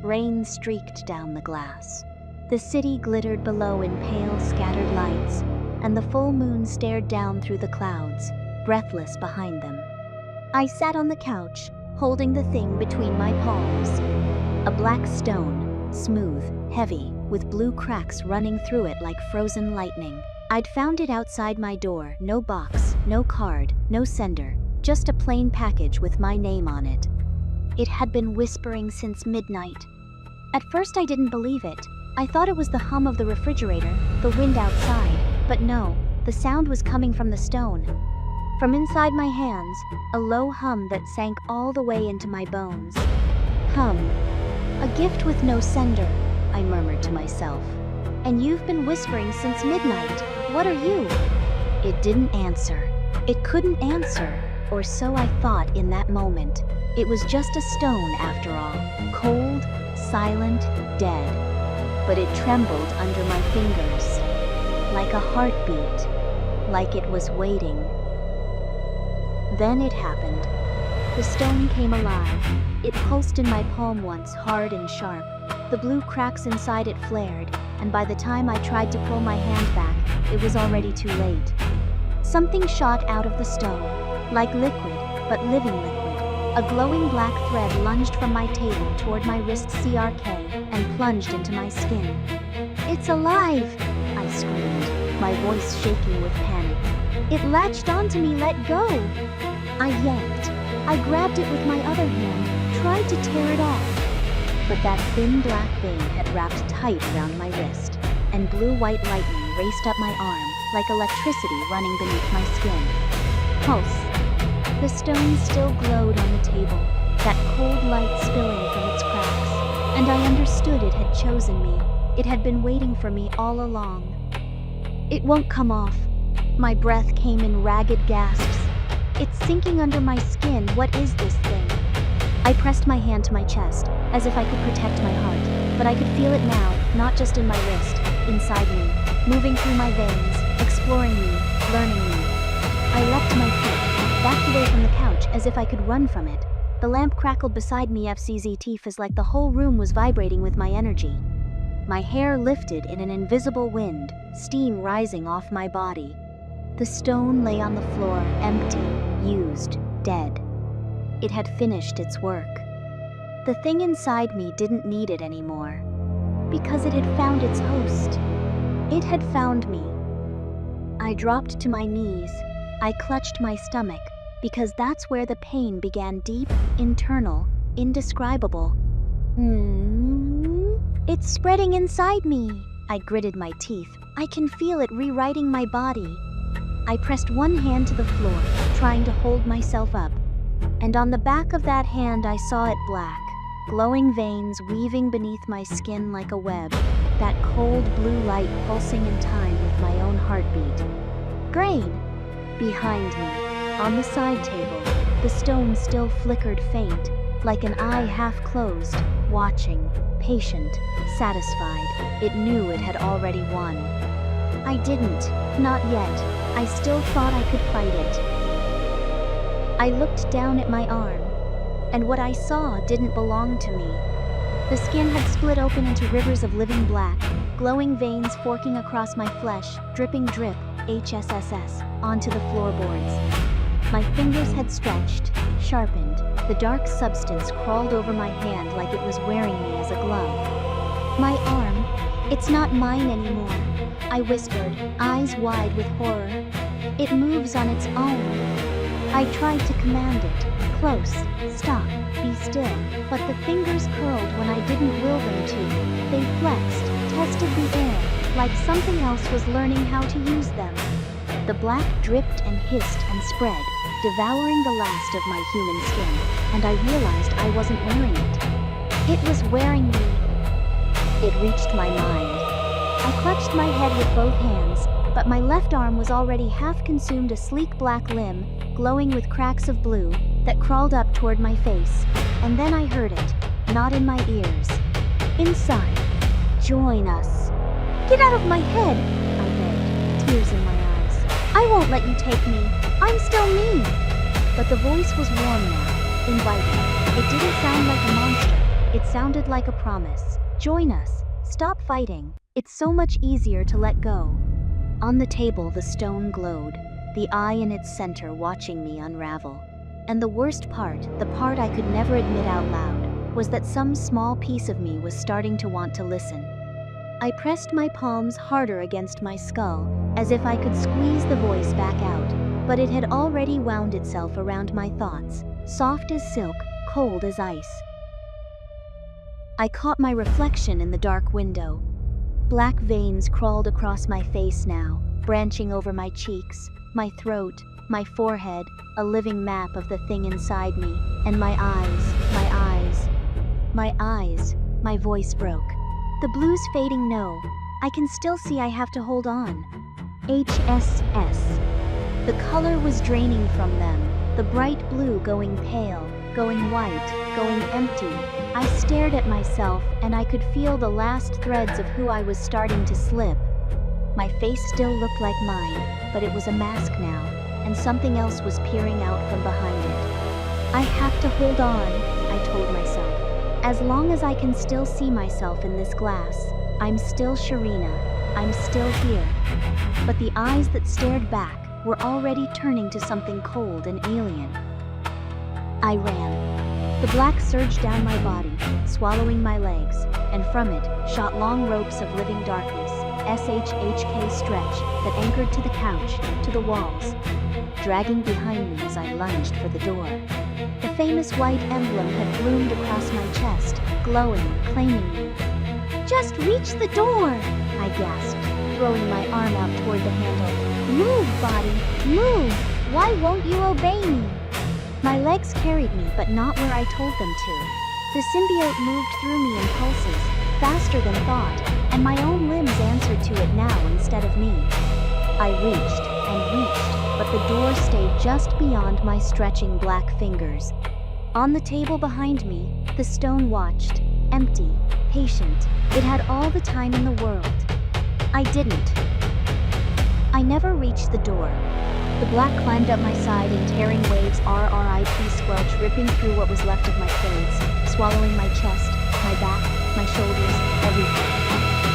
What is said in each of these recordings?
Rain streaked down the glass. The city glittered below in pale, scattered lights, and the full moon stared down through the clouds, breathless behind them. I sat on the couch, holding the thing between my palms. A black stone, smooth, heavy, with blue cracks running through it like frozen lightning. I'd found it outside my door, no box, no card, no sender, just a plain package with my name on it. It had been whispering since midnight. At first I didn't believe it. I thought it was the hum of the refrigerator, the wind outside, but no, the sound was coming from the stone. From inside my hands, a low hum that sank all the way into my bones. Hum. A gift with no sender, I murmured to myself. And you've been whispering since midnight. What are you? It didn't answer. It couldn't answer, or so I thought in that moment. It was just a stone after all, cold, silent, dead. But it trembled under my fingers, like a heartbeat, like it was waiting. Then it happened. The stone came alive. It pulsed in my palm once, hard and sharp. The blue cracks inside it flared, and by the time I tried to pull my hand back, it was already too late. Something shot out of the stone, like liquid, but living liquid. A glowing black thread lunged from my table toward my wrist CRK and plunged into my skin. "It's alive!" I screamed, my voice shaking with panic. "It latched onto me, let go!" I yanked. I grabbed it with my other hand, tried to tear it off. But that thin black vein had wrapped tight around my wrist, and blue-white lightning raced up my arm, like electricity running beneath my skin. Pulse. The stone still glowed on the table, that cold light spilling from its cracks, and I understood it had chosen me. It had been waiting for me all along. "It won't come off." My breath came in ragged gasps. "It's sinking under my skin. What is this thing?" I pressed my hand to my chest, as if I could protect my heart, but I could feel it now, not just in my wrist, inside me, moving through my veins, exploring me, learning me. I leapt to my feet, backed away from the couch as if I could run from it. The lamp crackled beside me FCZT as like the whole room was vibrating with my energy. My hair lifted in an invisible wind, steam rising off my body. The stone lay on the floor, empty, used, dead. It had finished its work. The thing inside me didn't need it anymore, because it had found its host. It had found me. I dropped to my knees. I clutched my stomach, because that's where the pain began, deep, internal, indescribable. It's spreading inside me. I gritted my teeth. I can feel it rewriting my body. I pressed one hand to the floor, trying to hold myself up. And on the back of that hand I saw it black, glowing veins weaving beneath my skin like a web, that cold blue light pulsing in time with my own heartbeat. Grain! Behind me, on the side table, the stone still flickered faint, like an eye half closed, watching, patient, satisfied. It knew it had already won. I didn't, not yet. I still thought I could fight it. I looked down at my arm, and what I saw didn't belong to me. The skin had split open into rivers of living black, glowing veins forking across my flesh, dripping drip, HSSS, onto the floorboards. My fingers had stretched, sharpened. The dark substance crawled over my hand like it was wearing me as a glove. My arm, it's not mine anymore, I whispered, eyes wide with horror. It moves on its own. I tried to command it, close, stop, be still, but the fingers curled when I didn't will them to. They flexed, tested the air, like something else was learning how to use them. The black dripped and hissed and spread, devouring the last of my human skin, and I realized I wasn't wearing it. It was wearing me. It reached my mind. I clutched my head with both hands, but my left arm was already half consumed a sleek black limb, glowing with cracks of blue, that crawled up toward my face. And then I heard it, not in my ears. Inside. Join us. Get out of my head, I begged, tears in my eyes. I won't let you take me. I'm still me. But the voice was warm now, inviting. It didn't sound like a monster. It sounded like a promise. Join us. Stop fighting. It's so much easier to let go. On the table, the stone glowed, the eye in its center watching me unravel. And the worst part, the part I could never admit out loud, was that some small piece of me was starting to want to listen. I pressed my palms harder against my skull, as if I could squeeze the voice back out, but it had already wound itself around my thoughts, soft as silk, cold as ice. I caught my reflection in the dark window. Black veins crawled across my face now, branching over my cheeks, my throat, my forehead, a living map of the thing inside me, and my eyes. My voice broke. The blue's fading no. I can still see I have to hold on. HSS. The color was draining from them, the bright blue going pale, going white, going empty. I stared at myself and I could feel the last threads of who I was starting to slip. My face still looked like mine, but it was a mask now, and something else was peering out from behind it. I have to hold on, I told myself. As long as I can still see myself in this glass, I'm still Sharina, I'm still here. But the eyes that stared back were already turning to something cold and alien. I ran. The black surged down my body, swallowing my legs, and from it shot long ropes of living darkness, SHHK stretch, that anchored to the couch, to the walls, dragging behind me as I lunged for the door. The famous white emblem had bloomed across my chest, glowing, claiming me. "Just reach the door!" I gasped, throwing my arm out toward the handle. "Move, body, move! Why won't you obey me?" My legs carried me, but not where I told them to. The symbiote moved through me in pulses, faster than thought, and my own limbs answered to it now instead of me. I reached and reached, but the door stayed just beyond my stretching black fingers. On the table behind me, the stone watched, empty, patient. It had all the time in the world. I didn't. I never reached the door. The black climbed up my side in tearing waves, RRIP squelch, ripping through what was left of my clothes, swallowing my chest, my back, my shoulders, everything.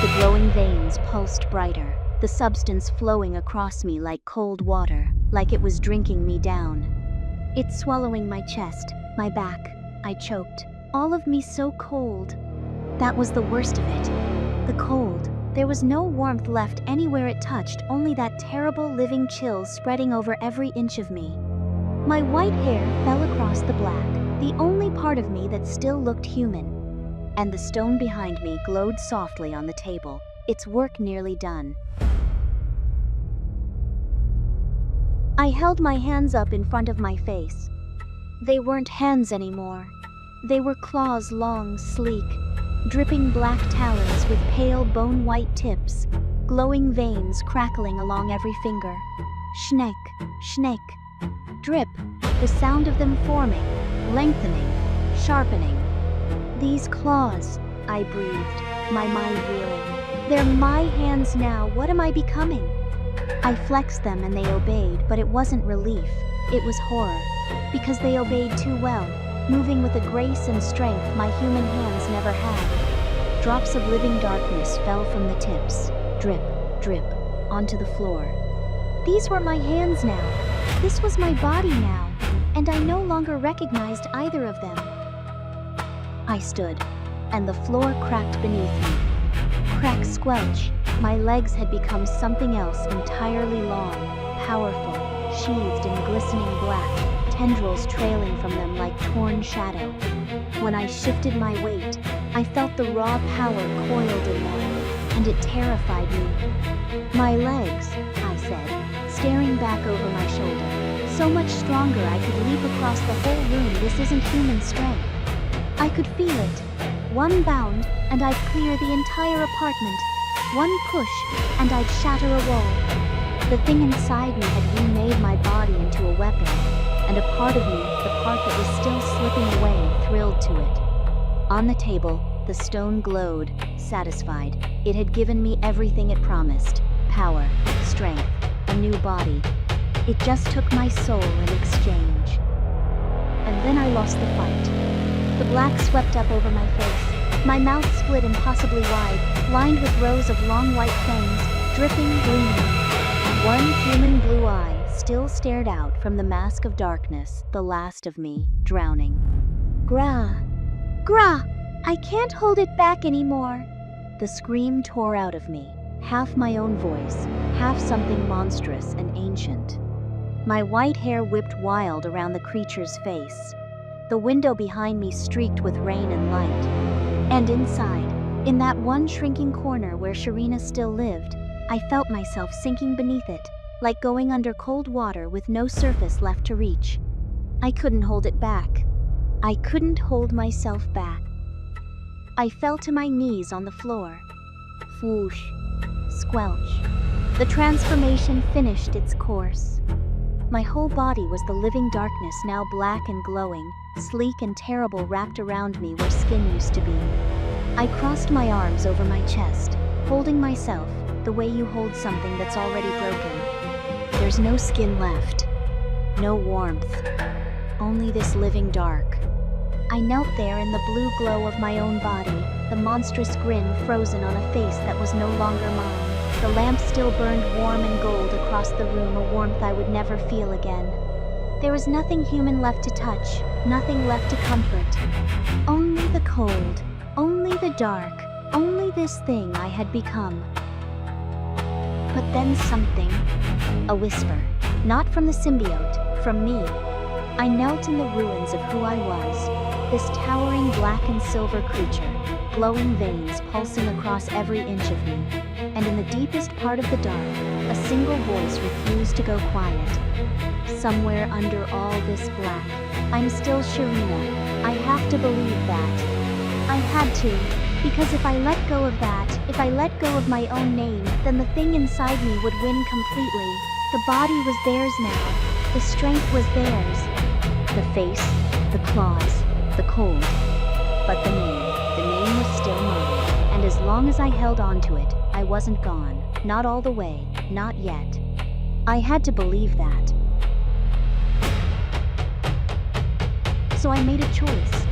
The glowing veins pulsed brighter, the substance flowing across me like cold water, like it was drinking me down. It's swallowing my chest, my back. I choked. All of me so cold. That was the worst of it. The cold. There was no warmth left anywhere it touched, only that terrible living chill spreading over every inch of me. My white hair fell across the black, the only part of me that still looked human. And the stone behind me glowed softly on the table, its work nearly done. I held my hands up in front of my face. They weren't hands anymore. They were claws, long, sleek, dripping black talons with pale bone-white tips, glowing veins crackling along every finger. Schneck, schneck, drip, the sound of them forming, lengthening, sharpening. These claws, I breathed, my mind reeling. They're my hands now, what am I becoming? I flexed them and they obeyed, but it wasn't relief, it was horror, because they obeyed too well, moving with a grace and strength my human hands never had. Drops of living darkness fell from the tips, drip, drip, onto the floor. These were my hands now. This was my body now, and I no longer recognized either of them. I stood, and the floor cracked beneath me. Crack, squelch. My legs had become something else entirely long, powerful, sheathed in glistening black, tendrils trailing from them like torn shadow. When I shifted my weight, I felt the raw power coiled in them, and it terrified me. "My legs," I said, staring back over my shoulder. "So much stronger I could leap across the whole room. This isn't human strength." I could feel it. One bound, and I'd clear the entire apartment. One push, and I'd shatter a wall. The thing inside me had remade my body into a weapon, and a part of me, the part that was still slipping away, thrilled to it. On the table, the stone glowed, satisfied. It had given me everything it promised: power, strength, a new body. It just took my soul in exchange. And then I lost the fight. The black swept up over my face. My mouth split impossibly wide, lined with rows of long white fangs, dripping, gleaming. One human blue eye still stared out from the mask of darkness, the last of me, drowning. Gra! Gra! I can't hold it back anymore. The scream tore out of me, half my own voice, half something monstrous and ancient. My white hair whipped wild around the creature's face. The window behind me streaked with rain and light. And inside, in that one shrinking corner where Sharina still lived, I felt myself sinking beneath it, like going under cold water with no surface left to reach. I couldn't hold it back. I couldn't hold myself back. I fell to my knees on the floor. Whoosh. Squelch. The transformation finished its course. My whole body was the living darkness, now black and glowing, sleek and terrible, wrapped around me where skin used to be. I crossed my arms over my chest, holding myself the way you hold something that's already broken. There's no skin left, no warmth, only this living dark. I knelt there in the blue glow of my own body, the monstrous grin frozen on a face that was no longer mine. The lamp still burned warm and gold across the room, a warmth I would never feel again. There was nothing human left to touch, nothing left to comfort. Only the cold, only the dark, only this thing I had become. But then something, a whisper, not from the symbiote, from me. I knelt in the ruins of who I was, this towering black and silver creature, glowing veins pulsing across every inch of me. And in the deepest part of the dark, a single voice refused to go quiet. Somewhere under all this black, I'm still Sharina. I have to believe that. I had to, because if I let go of that, if I let go of my own name, then the thing inside me would win completely. The body was theirs now. The strength was theirs. The face, the claws, the cold. But the name was still mine. And as long as I held on to it, I wasn't gone. Not all the way, not yet. I had to believe that. So I made a choice.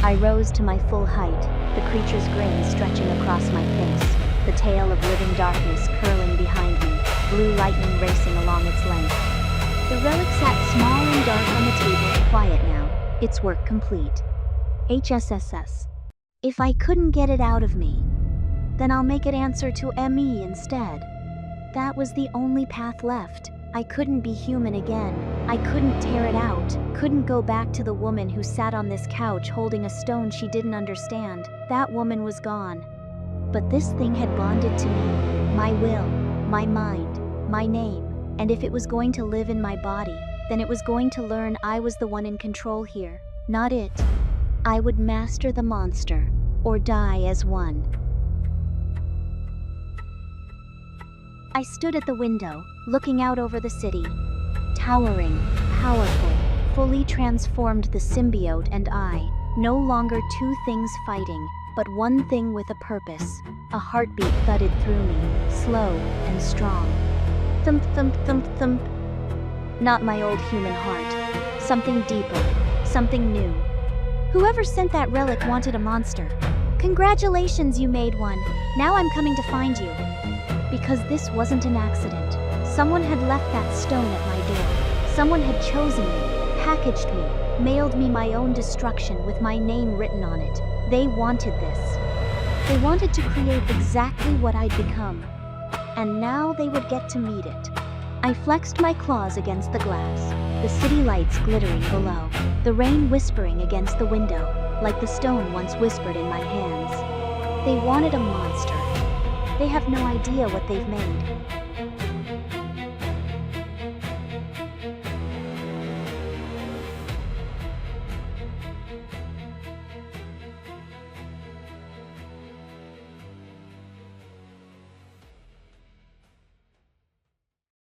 I rose to my full height, the creature's grin stretching across my face, the tail of living darkness curling behind me, blue lightning racing along its length. The relic sat small and dark on the table, quiet now, its work complete. HSSS. If I couldn't get it out of me, then I'll make it answer to ME instead. That was the only path left. I couldn't be human again. I couldn't tear it out, couldn't go back to the woman who sat on this couch holding a stone she didn't understand. That woman was gone. But this thing had bonded to me, my will, my mind, my name, and if it was going to live in my body, then it was going to learn I was the one in control here, not it. I would master the monster, or die as one. I stood at the window, looking out over the city. Towering, powerful, fully transformed, the symbiote and I, no longer two things fighting, but one thing with a purpose. A heartbeat thudded through me, slow and strong. Thump, thump, thump, thump. Not my old human heart. Something deeper, something new. Whoever sent that relic wanted a monster. Congratulations, you made one. Now I'm coming to find you. Because this wasn't an accident. Someone had left that stone at my door. Someone had chosen me, packaged me, mailed me my own destruction with my name written on it. They wanted this. They wanted to create exactly what I'd become. And now they would get to meet it. I flexed my claws against the glass, the city lights glittering below, the rain whispering against the window, like the stone once whispered in my hands. They wanted a monster. They have no idea what they've made.